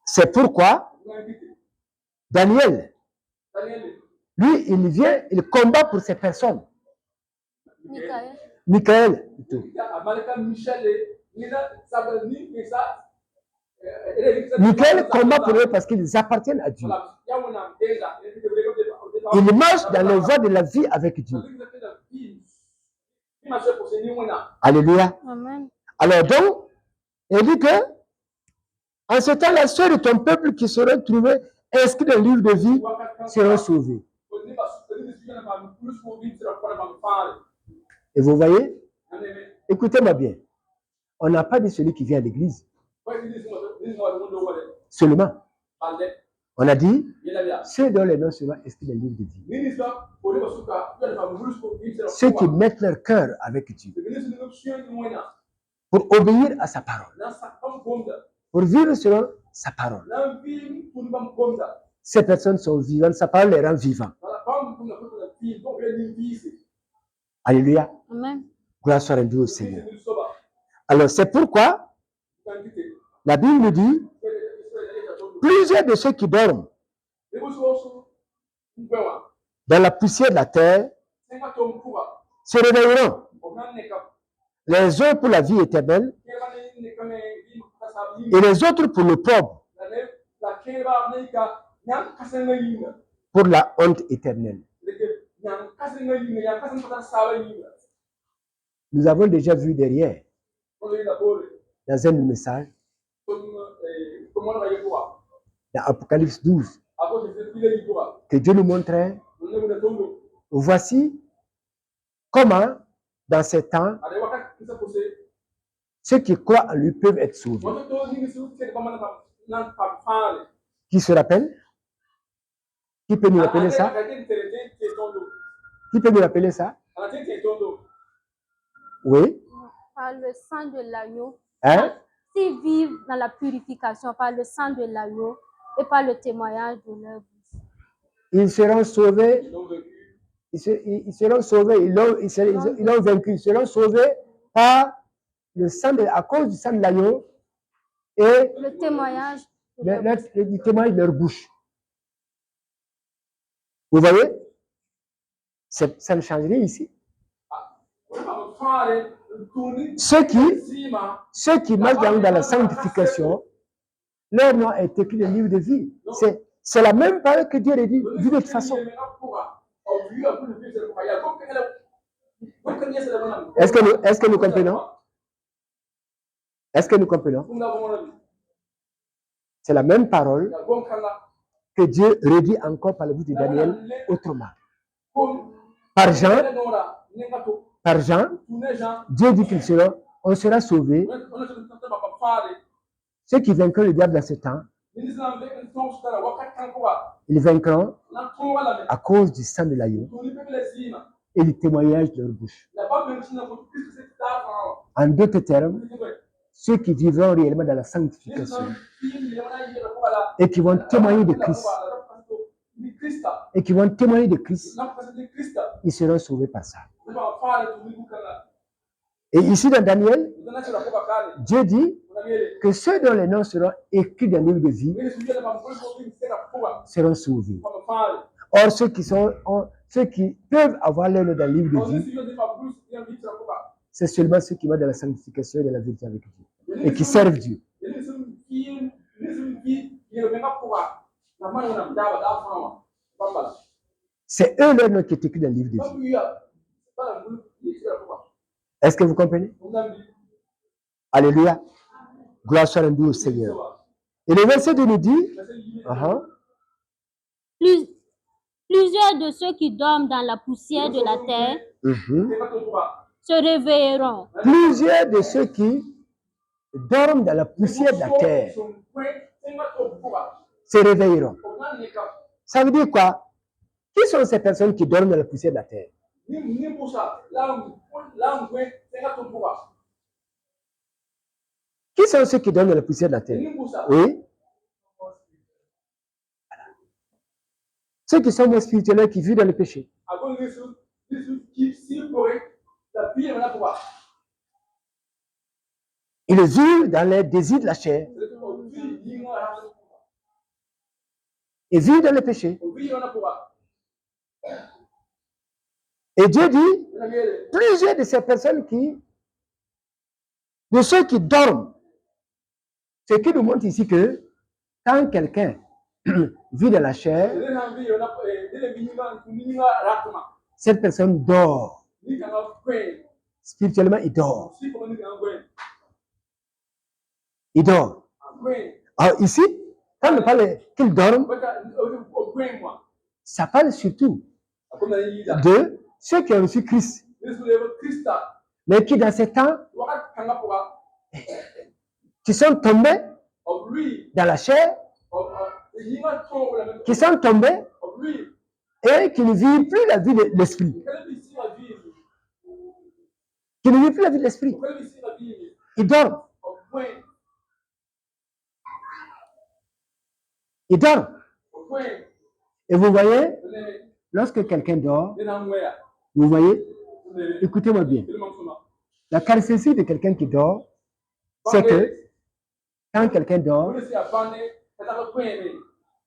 C'est pourquoi Daniel, lui, il vient, il combat pour ces personnes. Michael. Michael combat pour eux parce qu'ils appartiennent à Dieu. Il marche dans les voies de la vie avec Dieu. Alléluia. Amen. Alors donc, il dit que en ce temps-là, ceux de ton peuple qui seront trouvés inscrits dans le livre de vie seront sauvés. Et vous voyez, écoutez-moi bien, on n'a pas dit celui qui vient à l'église. Seulement, on a dit ceux dont les noms seront inscrits dans le livre de vie. Ceux qui mettent leur cœur avec Dieu pour obéir à sa parole, pour vivre selon sa parole. Ces personnes sont vivantes, sa parole les rend vivants. Alléluia. Amen. Gloire soit rendue au Seigneur. Alors c'est pourquoi la Bible nous dit plusieurs de ceux qui dorment dans la poussière de la terre se réveilleront. Les uns pour la vie éternelle et les autres pour le pauvre, pour la honte éternelle. Nous avons déjà vu derrière, dans un message, dans Apocalypse 12, que Dieu nous montrait, voici comment, dans ces temps, ceux qui croient en lui peuvent être sauvés. Qui se rappelle? Qui peut nous rappeler ça? Qui peut nous rappeler ça? Oui. Par le sang de l'agneau. Hein? S'ils vivent dans la purification par le sang de l'agneau et par le témoignage de leur bouche. Ils seront sauvés. Ils seront sauvés. Ils l'ont vaincu. Ils seront sauvés par le sang à cause du sang de l'agneau et le témoignage le témoignage de leur bouche. Vous voyez? Ça ne change rien ici. Ceux qui marchent dans la sanctification, leur nom est écrit dans le livre de vie. C'est la même parole que Dieu a dit, de toute façon. Est-ce que nous comprenons? Est-ce que nous comprenons? C'est la même parole que Dieu redit encore par le bout de Daniel autrement. Par Jean, Dieu dit on sera sauvé. Ceux qui vaincront le diable dans ce temps, ils vaincront à cause du sang de l'agneau et du témoignage de leur bouche. En d'autres termes, ceux qui vivront réellement dans la sanctification et qui vont témoigner de Christ, ils seront sauvés par ça. Et ici dans Daniel, Dieu dit que ceux dont les noms seront écrits dans le livre de vie seront sauvés. Or, ceux qui peuvent avoir leur nom dans le livre de vie, c'est seulement ceux qui vont dans la sanctification et dans la vérité avec Dieu et qui servent Dieu. C'est eux leur nom qui est écrit dans le livre de vie. Est-ce que vous comprenez? Alléluia. Gloire soit rendue au Seigneur. Et le verset 2 nous dit, plusieurs de ceux qui dorment dans la poussière de la terre se réveilleront. Plusieurs de ceux qui dorment dans la poussière de la terre se réveilleront. Ça veut dire quoi? Qui sont ces personnes qui dorment dans la poussière de la terre? Qui sont ceux qui dorment dans la poussière de la terre? Oui. Ceux qui sont moins spirituels, qui vivent dans le péché. Ils vivent dans les désirs de la chair. Ils vivent dans le péché. Et Dieu dit, plusieurs de ces personnes de ceux qui dorment, ce qui nous montre ici que quand quelqu'un vit dans la chair, cette personne dort. Spirituellement, il dort. Il dort. Alors ici, quand on parle qu'il dorme, ça parle surtout de ceux qui ont reçu Christ, mais qui dans ces temps, qui sont tombés dans la chair, qui sont tombés et qui ne vivent plus la vie de l'esprit. Qui ne vivent plus la vie de l'esprit. Ils dorment. Ils dorment. Et vous voyez, lorsque quelqu'un dort, vous voyez, écoutez-moi bien. La caractéristique de quelqu'un qui dort, c'est que quand quelqu'un dort,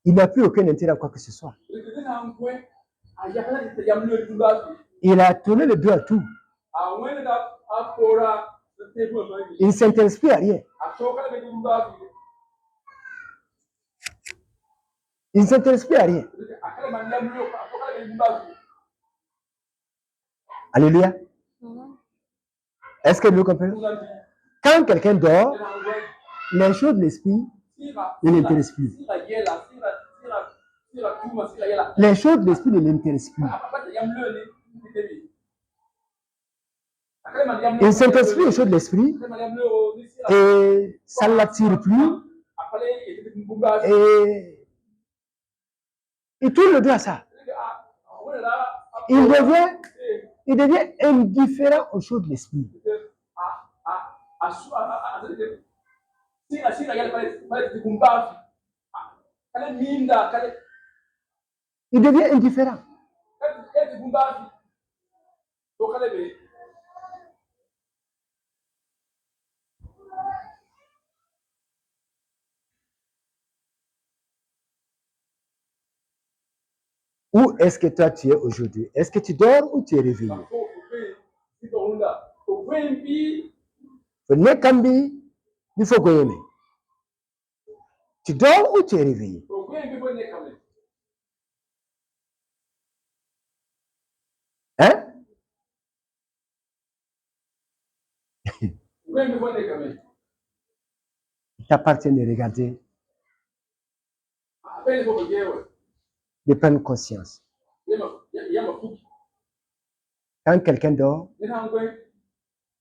il n'a plus aucun intérêt à quoi que ce soit. Il a tourné le dos à tout. Il ne s'intéresse plus à rien. Il ne s'intéresse plus à rien. Alléluia. Est-ce que vous comprenez? Quand quelqu'un dort, les choses de l'esprit ne l'intéressent plus. Les choses de l'esprit ne l'intéressent plus. Il ne s'intéresse plus aux choses de l'esprit et ça ne l'attire plus. Et il tourne le dos à ça. Il devient indifférent aux choses de l'esprit. Il devient indifférent. Où est-ce que toi tu es aujourd'hui? Est-ce que tu dors ou tu es réveillé? Il faut que tu dors ou tu es réveillé? Hein? Il t'appartient de regarder, de prendre conscience. Quand quelqu'un dort,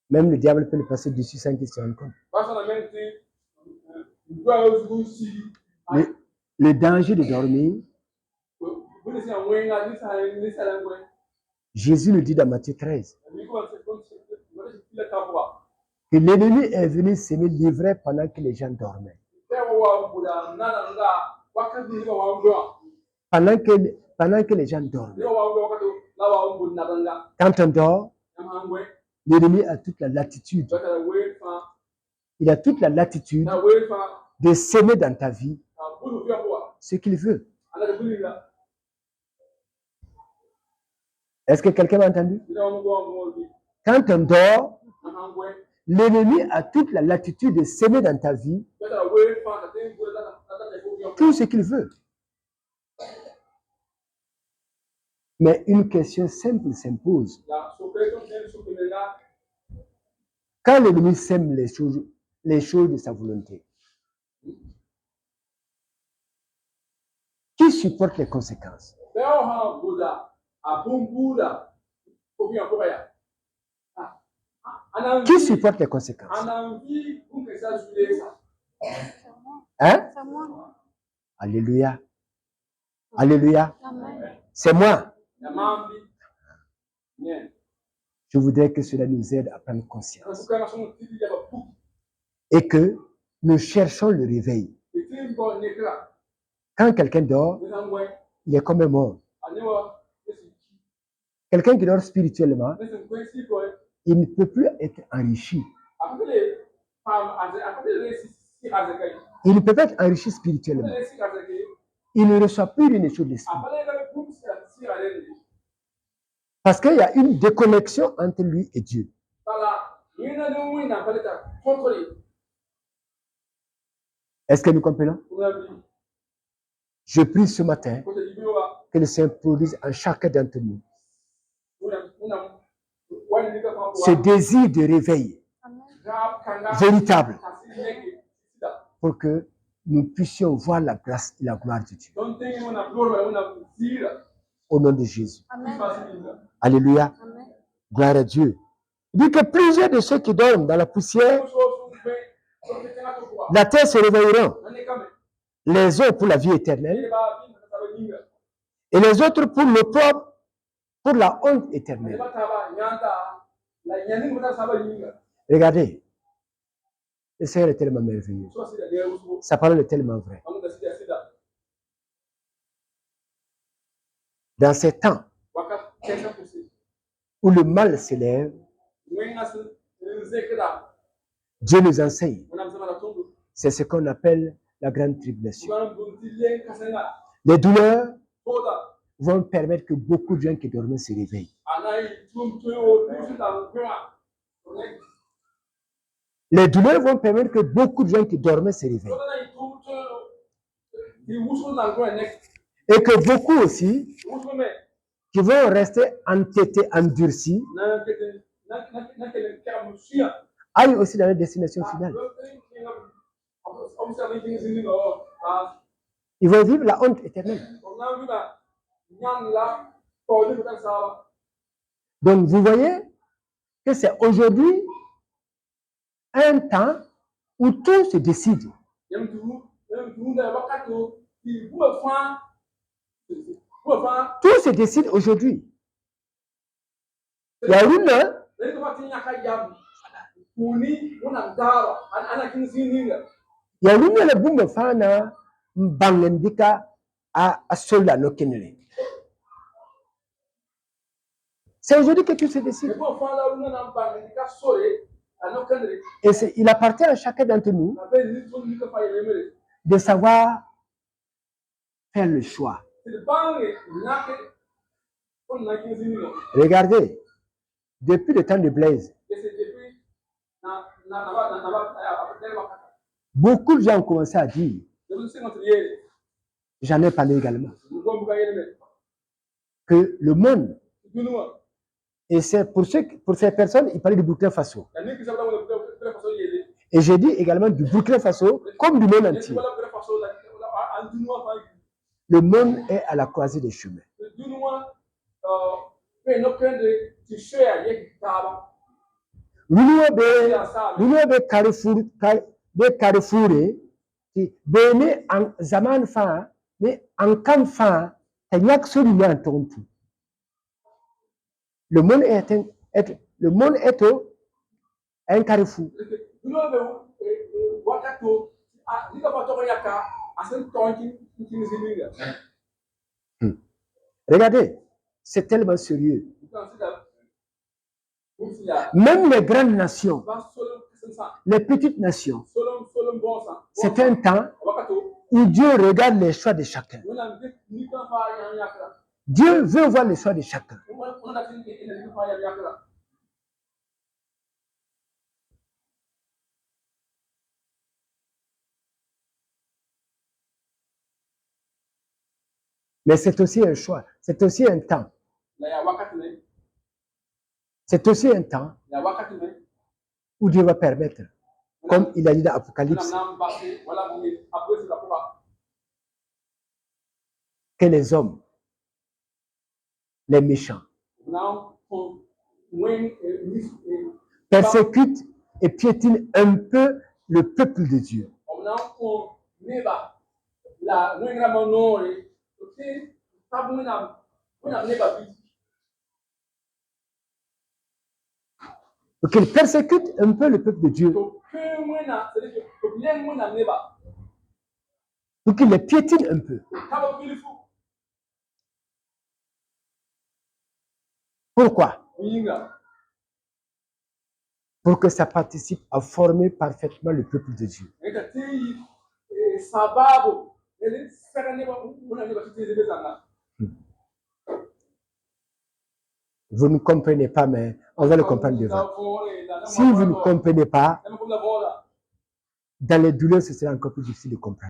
même le diable peut le passer dessus sans qu'il se rende compte. Le danger de dormir, Jésus le dit dans Matthieu 13, que l'ennemi est venu semer l'ivraie pendant que les gens dormaient. Pendant que les gens dorment. Quand on dort, l'ennemi a toute la latitude. Il a toute la latitude de semer dans ta vie ce qu'il veut. Est-ce que quelqu'un m'a entendu? Quand on dort, l'ennemi a toute la latitude de semer dans ta vie tout ce qu'il veut. Mais une question simple s'impose. Quand l'ennemi sème les choses de sa volonté, qui supporte les conséquences? Qui supporte les conséquences? Hein? Alléluia. Alléluia. C'est moi. Je voudrais que cela nous aide à prendre conscience. Et que nous cherchons le réveil. Quand quelqu'un dort, il est comme un mort. Quelqu'un qui dort spirituellement, il ne peut plus être enrichi. Il ne peut pas être enrichi spirituellement. Il ne reçoit plus les choses de l'esprit. Parce qu'il y a une déconnexion entre lui et Dieu. Est-ce que nous comprenons? Je prie ce matin que le Seigneur produise en chacun d'entre nous ce désir de réveil véritable pour que nous puissions voir la grâce et la gloire de Dieu. Au nom de Jésus. Amen. Alléluia. Amen. Gloire à Dieu. Il dit que plusieurs de ceux qui dorment dans la poussière, la terre se réveilleront. Les uns pour la vie éternelle et les autres pour l'opprobre, pour la honte éternelle. Regardez, le Seigneur est tellement merveilleux. Sa parole est tellement vraie. Dans ces temps où le mal s'élève, Dieu nous enseigne. C'est ce qu'on appelle la grande tribulation. Les douleurs vont permettre que beaucoup de gens qui dormaient se réveillent. Les douleurs vont permettre que beaucoup de gens qui dormaient se réveillent. Et que beaucoup aussi qui vont rester entêtés, endurcis, aillent aussi dans la destination finale. Ils vont vivre la honte éternelle. Donc vous voyez que c'est aujourd'hui un temps où tout se décide. Tout se décide aujourd'hui. Il y a une le boom fana bangendika a sola no kenere. C'est aujourd'hui que tout se décide. Et il appartient à chacun d'entre nous de savoir faire le choix. Regardez, depuis le temps de Blaise, beaucoup de gens ont commencé à dire, j'en ai parlé également, que le monde, et c'est pour ces personnes, il parlait du Burkina Faso. Et j'ai dit également du Burkina Faso comme du monde entier. Le monde est à la croisée des chemins. L'union de Carrefour, qui béné en zaman fa, mais en kam fa, le monde est un carrefour. Regardez, c'est tellement sérieux. Même les grandes nations, les petites nations, c'est un temps où Dieu regarde les choix de chacun. Dieu veut voir les choix de chacun. Mais c'est aussi un choix, c'est aussi un temps. C'est aussi un temps où Dieu va permettre, comme il a dit dans l'Apocalypse, que les hommes, les méchants, persécutent et piétinent un peu le peuple de Dieu. Donc ils persécutent un peu le peuple de Dieu. Donc ils les piétinent un peu. Pourquoi? pour que ça participe à former parfaitement le peuple de Dieu. Vous ne comprenez pas, mais on va le comprendre devant. Si vous ne comprenez pas, dans les douleurs, ce sera encore plus difficile de comprendre.